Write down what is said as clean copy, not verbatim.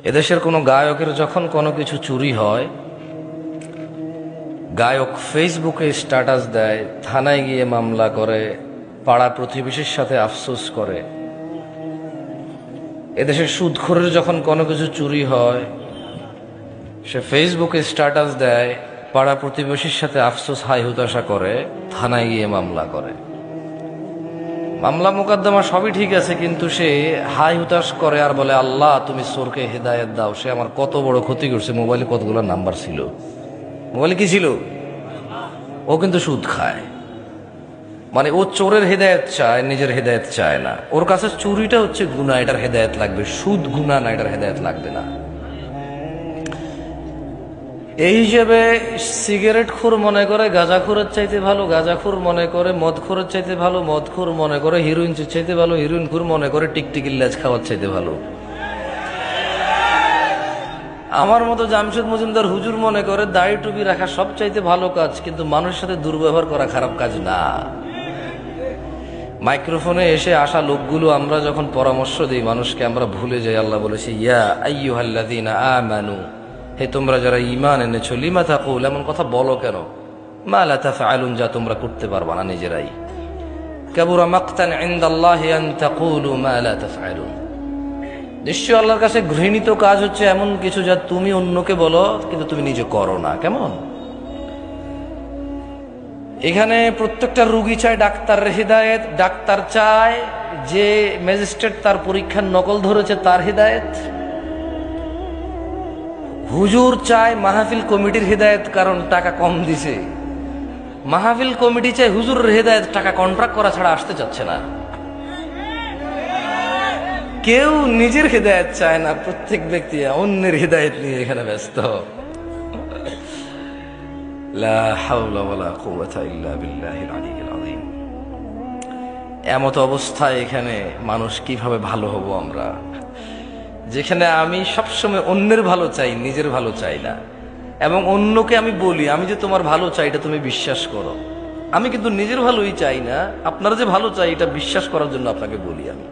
এদেশের কোনো গায়কের যখন কোনো কিছু চুরি হয়, গায়ক ফেসবুকে স্ট্যাটাস দেয়, থানায় গিয়ে মামলা করে, পাড়া প্রতিবেশীর সাথে আফসোস করে। এদেশের সুদখোরের যখন কোনো কিছু চুরি হয়, সে ফেসবুকে স্ট্যাটাস দেয়, পাড়া প্রতিবেশীর সাথে আফসোস হাই হুতাশা করে, থানায় গিয়ে মামলা করে। মামলা মোকদ্দমা সবই ঠিক আছে, কিন্তু সে হাই হুতাশ করে আর বলে, আল্লাহ তুমি চোরকে হেদায়েত দাও, সে আমার কত বড় ক্ষতি করছে। মোবাইলে কতগুলো নাম্বার ছিল, মোবাইলে কি ছিল? ও কিন্তু সুদ খায়। মানে ও চোরের হেদায়েত চায়, নিজের হেদায়েত চায় না। ওর কাছে চুরিটা হচ্ছে গুনাহ, এটার হেদায়েত লাগবে। সুদ গুনাহ না, এটার হেদায়েত লাগবে না। এই হিসেবে সিগারেটখোর মনে করে গাঁজাখোরের চাইতে ভালো, গাঁজাখোর মনে করে মদখোরের চাইতে ভালো, মদখোর মনে করে হিরোইন চাইতে ভালো, হিরোইনখোর মনে করে টিকটিকির লেজ খাওয়ার চাইতে ভালো। আমার মতো জামশেদ মজুমদার হুজুর মনে করে দাড়ি টুপি রাখা সব চাইতে ভালো কাজ, কিন্তু মানুষের সাথে দুর্ব্যবহার করা খারাপ কাজ না। মাইক্রোফোনে এসে আসা লোকগুলো আমরা যখন পরামর্শ দিই মানুষকে, আমরা ভুলে যাই আল্লাহ বলেছে, ইয়া আইয়ুহাল্লাযীনা আমানু, হে তোমরা যারা ঈমান এনেছো, লিমা তাকুল, এমন কথা বলো কেন, মা লা তাফআলুন, যা তোমরা করতে পারবা না নিজেরাই। কাবুরা মাকতান ইনদাল্লাহি আন তাকুলু মা লা তাফআলুন, নিশ্চয় আল্লাহর কাছে ঘৃণিত কাজ হচ্ছে এমন কিছু যা তুমি অন্যকে বলো কিন্তু তুমি নিজে করো না। কেমন? এখানে প্রত্যেকটা রুগী চায় ডাক্তারের হিদায়েত, ডাক্তার চায় যে ম্যাজিস্ট্রেট তার পরীক্ষার নকল ধরেছে তার হিদায়েত, হুজুর চায় মাহফিল কমিটির হিদায়েত কারণ টাকা কম দিছে, মাহফিল কমিটি চায় হুজুরের হিদায়েত, টাকা কন্ট্রাক্ট করা ছাড়া আসতে চাচ্ছে না। কেউ নিজের হিদায়েত চায় না, প্রত্যেক ব্যক্তি অন্যের হিদায়েত নিয়ে এখানে ব্যস্ত। লা হাওলা ওয়ালা কুওয়াতা ইল্লা বিল্লাহিল আলিয়্যিল আযীম। এমত অবস্থায় এখানে মানুষ কিভাবে ভালো হব আমরা, যেখানে আমি সবসময় অন্যের ভালো চাই, নিজের ভালো চাই না। এবং অন্যকে আমি বলি, আমি যে তোমার ভালো চাই এটা তুমি বিশ্বাস করো। আমি কিন্তু নিজের ভালোই চাই না, আপনারা যে ভালো চাই এটা বিশ্বাস করার জন্য আপনাকে বলি আমি।